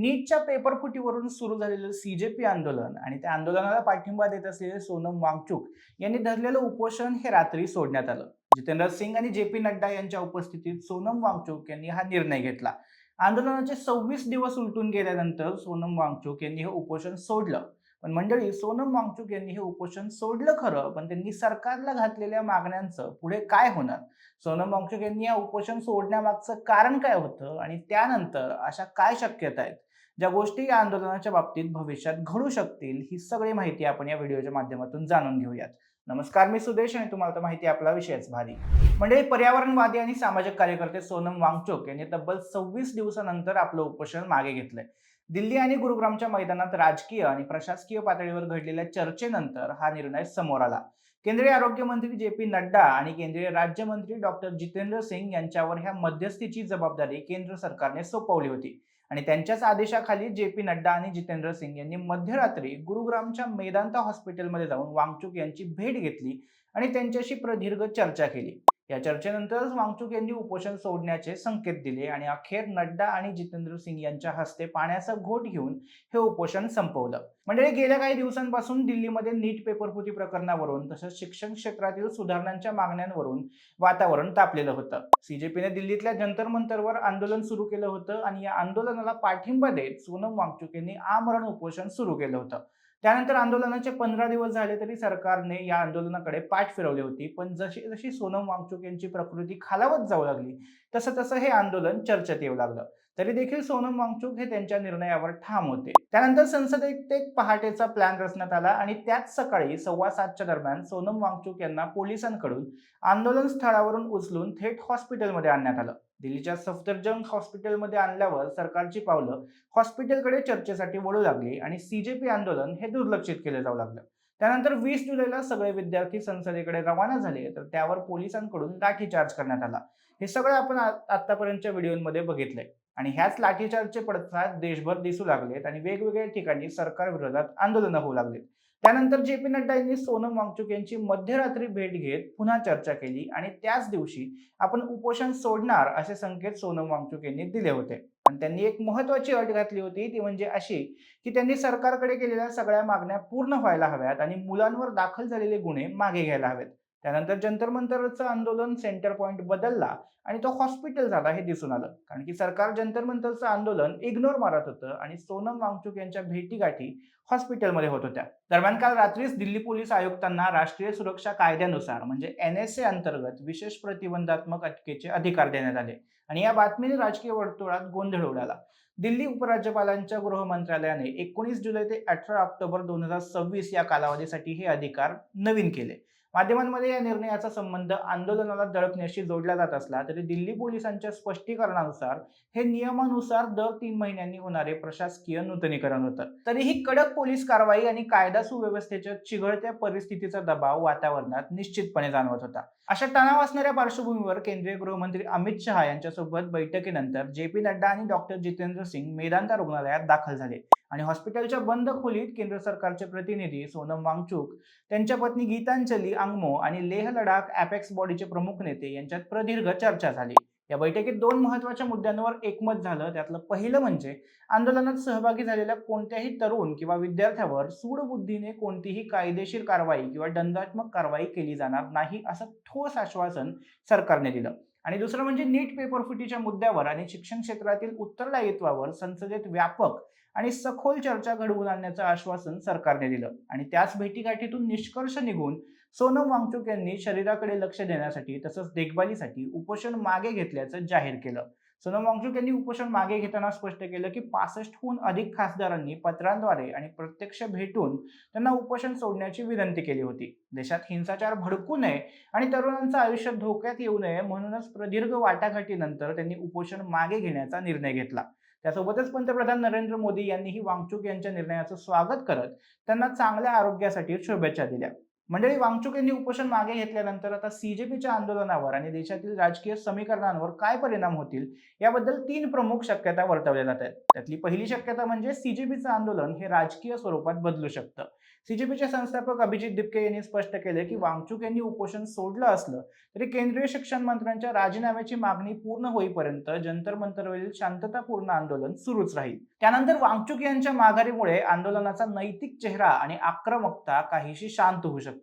नीटच्या paper फुटीवरून सुरू झालेलं CJP आंदोलन आणि त्या आंदोलनाला पाठिंबा देत असलेले सोनम वांगचुक यांनी धरलेलं उपोषण हे रात्री सोडण्यात आलं. जितेंद्र सिंग आणि जे पी नड्डा यांच्या उपस्थितीत सोनम वांगचुक यांनी हा निर्णय घेतला. आंदोलनाचे 26 दिवस उलटून गेल्यानंतर सोनम वांगचुक यांनी हे उपोषण सोडलं. पण मंडळी, सोनम वांगचुक यांनी हे उपोषण सोडलं खरं, पण त्यांनी सरकारला घातलेल्या मागण्यांचं पुढे काय होणार? सोनम वांगचुक यांनी या उपोषण सोडण्यामागचं कारण काय होतं आणि त्यानंतर अशा काय शक्यता आहेत ज्या गोष्टी या आंदोलनाच्या बाबतीत भविष्यात घडू शकतील, ही सगळी माहिती आपण या व्हिडिओच्या माध्यमातून जाणून घेऊयात. नमस्कार, मी सुदेश आणि तुम्हाला तर माहिती आहे आपला विषयच भारी. म्हणजे पर्यावरणवादी आणि सामाजिक कार्यकर्ते सोनम वांगचुक यांनी तब्बल 26 दिवसानंतर आपलं उपोषण मागे घेतलंय. दिल्ली आणि गुरुग्रामच्या मैदानात राजकीय आणि प्रशासकीय पातळीवर घडलेल्या चर्चेनंतर हा निर्णय समोर आला. केंद्रीय आरोग्य मंत्री जे पी नड्डा आणि केंद्रीय राज्यमंत्री डॉक्टर जितेंद्र सिंग यांच्यावर ह्या मध्यस्थीची जबाबदारी केंद्र सरकारने सोपवली होती आणि त्यांच्याच आदेशाखाली जे पी नड्डा आणि जितेंद्र सिंग यांनी मध्यरात्री गुरुग्रामच्या मेदांता हॉस्पिटलमध्ये जाऊन वांगचुक यांची भेट घेतली आणि त्यांच्याशी प्रदीर्घ चर्चा केली. या चर्चेनंतरच वांगचुक यांनी उपोषण सोडण्याचे संकेत दिले आणि अखेर नड्डा आणि जितेंद्र सिंग यांच्या हस्ते पाण्याचा घोट घेऊन हे उपोषण संपवलं. म्हणजे गेल्या काही दिवसांपासून दिल्लीमध्ये नीट पेपरफुटी प्रकरणावरून तसंच शिक्षण क्षेत्रातील सुधारणांच्या मागण्यांवरून वातावरण तापलेलं होतं. सीजेपीने दिल्लीतल्या जंतर मंतरवर आंदोलन सुरू केलं होतं आणि या आंदोलनाला पाठिंबा देत सोनम वांगचुक यांनी आमरण उपोषण सुरू केलं होतं. त्यानंतर आंदोलनाचे 15 दिवस झाले तरी सरकारने या आंदोलनाकडे पाठ फिरवली होती. पण जशी जशी सोनम वांगचुक यांची प्रकृती खालावत जाऊ लागली तसं तसं हे आंदोलन चर्चेत येऊ लागलं. तरी देखील सोनम वांगचुक हे त्यांच्या निर्णयावर ठाम होते. त्यानंतर संसदेत एक पहाटेचा प्लॅन रचण्यात आला आणि त्याच सकाळी 7:15च्या दरम्यान सोनम वांगचुक यांना पोलिसांकडून आंदोलन स्थळावरून उचलून थेट हॉस्पिटलमध्ये आणण्यात आलं. दिल्लीच्या सफदरजंग हॉस्पिटलमध्ये आणल्यावर सरकारची पावलं हॉस्पिटलकडे चर्चेसाठी वळू लागली आणि सीजेपी आंदोलन हे दुर्लक्षित केले जाऊ लागलं. त्यानंतर 20 जुलैला सगळे विद्यार्थी संसदेकडे रवाना झाले तर त्यावर पोलिसांकडून लाठीचार्ज करण्यात आला. हे सगळं आपण आतापर्यंतच्या व्हिडिओमध्ये बघितलंय आणि ह्याच लाठीचार्जचे पडसाद देशभर दिसू लागलेत आणि वेगवेगळ्या ठिकाणी सरकार विरोधात आंदोलनं होऊ लागलीत. त्यानंतर जे पी नड्डा यांनी सोनम वांगचुक यांची मध्यरात्री भेट घेत पुन्हा चर्चा केली आणि त्याच दिवशी आपण उपोषण सोडणार असे संकेत सोनम वांगचुक यांनी दिले होते. पण त्यांनी एक महत्वाची अट घातली होती, ती म्हणजे अशी की त्यांनी सरकारकडे केलेल्या सगळ्या मागण्या पूर्ण व्हायला हव्यात आणि मुलांवर दाखल झालेले गुन्हे मागे घ्यायला हवेत. त्यानंतर जंतर मंतरचं आंदोलन सेंटर पॉइंट बदलला आणि तो हॉस्पिटल झाला हे दिसून आलं, कारण की सरकार जंतर मंतरचं आंदोलन इग्नोर मारत होतं आणि सोनम वांगचुक यांच्या भेटीगाठी हॉस्पिटलमध्ये होत होत्या. दरम्यान काल रात्रीच दिल्ली पोलीस आयुक्तांना राष्ट्रीय सुरक्षा कायद्यानुसार म्हणजे NSA अंतर्गत विशेष प्रतिबंधात्मक अटकेचे अधिकार देण्यात आले आणि या बातमीने राजकीय वर्तुळात गोंधळ उडाला. दिल्ली उपराज्यपालांच्या गृह मंत्रालयाने 19 जुलै ते 18 ऑक्टोबर 2026 या कालावधीसाठी हे अधिकार नवीन केले. माध्यमांमध्ये या निर्णयाचा संबंध आंदोलनाला दडपण्याशी जोडला जात असला तरी दिल्ली पोलिसांच्या स्पष्टीकरणानुसार हे नियमानुसार दर 3 महिन्यांनी होणारे प्रशासकीय नूतनीकरण होतं. तरीही कडक पोलीस कारवाई आणि कायदा सुव्यवस्थेच्या चिघळत्या परिस्थितीचा दबाव वातावरणात निश्चितपणे जाणवत होता. अशा तणाव असणाऱ्या पार्श्वभूमीवर केंद्रीय गृहमंत्री अमित शहा यांच्यासोबत बैठकीनंतर जे पी नड्डा आणि डॉक्टर जितेंद्र सिंग मेदांता रुग्णालयात दाखल झाले आणि हॉस्पिटलच्या बंद खोलीत केंद्र सरकारचे प्रतिनिधी सोनम वांगचुक, त्यांच्या पत्नी गीतांजली अंगमो आणि लेह लडाख अॅपेक्स बॉडीचे प्रमुख नेते यांच्यात प्रदीर्घ चर्चा झाली. या बैठकीत 2 महत्त्वाच्या मुद्द्यांवर एकमत झालं. त्यातलं पहिलं म्हणजे आंदोलनात सहभागी झालेल्या कोणत्याही तरुण किंवा विद्यार्थ्यावर सूडबुद्धीने कोणतीही कायदेशीर कारवाई किंवा दंडात्मक कारवाई केली जाणार नाही असं ठोस आश्वासन सरकारने दिलं. आणि दुसरं म्हणजे नीट पेपरफुटीच्या मुद्द्यावर आणि शिक्षण क्षेत्रातील उत्तरदायित्वावर संसदेत व्यापक आणि सखोल चर्चा घडवून आणण्याचं आश्वासन सरकारने दिलं आणि त्याच भेटीगाठीतून निष्कर्ष निघून सोनम वांगचुक यांनी शरीराकडे लक्ष देण्यासाठी तसंच देखभालीसाठी उपोषण मागे घेतल्याचं जाहीर केलं. सोनम वांगचुक यांनी उपोषण मागे घेताना स्पष्ट केलं की 65हून अधिक खासदारांनी पत्रांद्वारे आणि प्रत्यक्ष भेटून त्यांना उपोषण सोडण्याची विनंती केली होती. देशात हिंसाचार भडकू नये आणि तरुणांचं आयुष्य धोक्यात येऊ नये म्हणूनच प्रदीर्घ वाटाघाटीनंतर त्यांनी उपोषण मागे घेण्याचा निर्णय घेतला. त्यासोबतच पंतप्रधान नरेंद्र मोदी यांनीही वांगचुक यांच्या निर्णयाचं स्वागत करत त्यांना चांगल्या आरोग्यासाठी शुभेच्छा दिल्या. मंडळी, वांगचुक यांनी उपोषण मागे घेतल्यानंतर आता सीजेपीच्या आंदोलनावर आणि देशातील राजकीय समीकरणांवर काय परिणाम होतील याबद्दल तीन प्रमुख शक्यता वर्तवल्या जात आहेत. त्यातली पहिली शक्यता म्हणजे सीजेपीचं आंदोलन हे राजकीय स्वरूपात बदलू शकतं. सीजेपीचे संस्थापक अभिजित दिपके यांनी स्पष्ट केले की वांगचुक यांनी उपोषण सोडलं असलं तरी केंद्रीय शिक्षण मंत्र्यांच्या राजीनाम्याची मागणी पूर्ण होईपर्यंत जंतर मंतरवरील शांततापूर्ण आंदोलन सुरूच राहील. त्यानंतर वांगचुक यांच्या माघारीमुळे आंदोलनाचा नैतिक चेहरा आणि आक्रमकता काहीशी शांत होऊ शकते.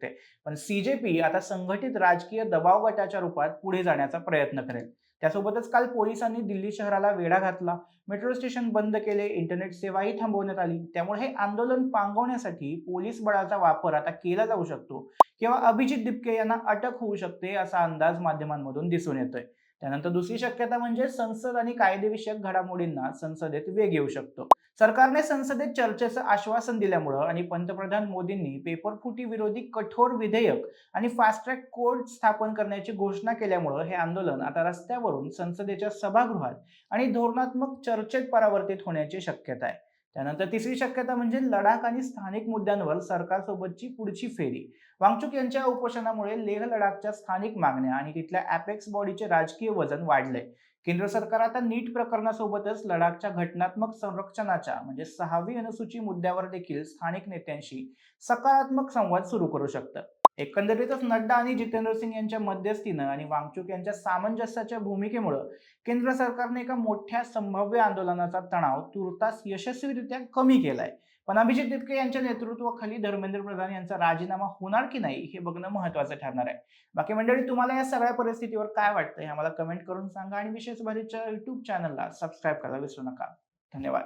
पण सीजेपी आता संघटित राजकीय दबाव गटाच्या रूपात पुढे जाण्याचा प्रयत्न करेल. त्यासोबतच काल पोलिसांनी दिल्ली शहराला वेढा घातला, मेट्रो स्टेशन बंद केले, इंटरनेट सेवाही थांबवण्यात आली. त्यामुळे हे आंदोलन पांगवण्यासाठी पोलीस बळाचा वापर आता केला जाऊ शकतो किंवा अभिजित दिपके यांना अटक होऊ शकते असा अंदाज माध्यमांमधून दिसून येतोय. त्यानंतर दुसरी शक्यता म्हणजे संसद आणि कायदेविषयक घडामोडींना संसदेत वेग येऊ शकतो. सरकारने संसदेत चर्चेचं आश्वासन दिल्यामुळं आणि पंतप्रधान मोदींनी पेपरफुटी विरोधी कठोर विधेयक आणि फास्ट ट्रॅक कोर्ट स्थापन करण्याची घोषणा केल्यामुळं हे आंदोलन आता रस्त्यावरून संसदेच्या सभागृहात आणि धोरणात्मक चर्चेत परावर्तित होण्याची शक्यता आहे. त्यानंतर तिसरी शक्यता म्हणजे लडाख आणि स्थानिक मुद्द्यांवर सरकारसोबतची पुढची फेरी. वांगचुक यांच्या उपोषणामुळे लेह लडाखच्या स्थानिक मागण्या आणि तिथल्या अॅपेक्स बॉडीचे राजकीय वजन वाढले. केंद्र सरकार आता नीट प्रकरणासोबतच लडाखच्या घटनात्मक संरक्षणाच्या म्हणजे 6वी अनुसूची मुद्द्यावर देखील स्थानिक नेत्यांशी सकारात्मक संवाद सुरू करू शकतं. एकंदरीतच नड्डा आणि जितेंद्र सिंग यांच्या मध्यस्थीनं आणि वांगचुक यांच्या सामंजस्याच्या भूमिकेमुळे केंद्र सरकारने एका मोठ्या संभाव्य आंदोलनाचा तणाव तुर्तास यशस्वीरित्या कमी केलाय. पण अभिजित दिपके यांच्या नेतृत्वाखाली धर्मेंद्र प्रधान यांचा राजीनामा होणार की नाही हे बघणं महत्वाचं ठरणार आहे. बाकी मंडळी, तुम्हाला या सगळ्या परिस्थितीवर काय वाटतं हे आम्हाला कमेंट करून सांगा आणि विशेष भारीच्या युट्यूब चॅनलला सबस्क्राईब करायला विसरू नका. धन्यवाद.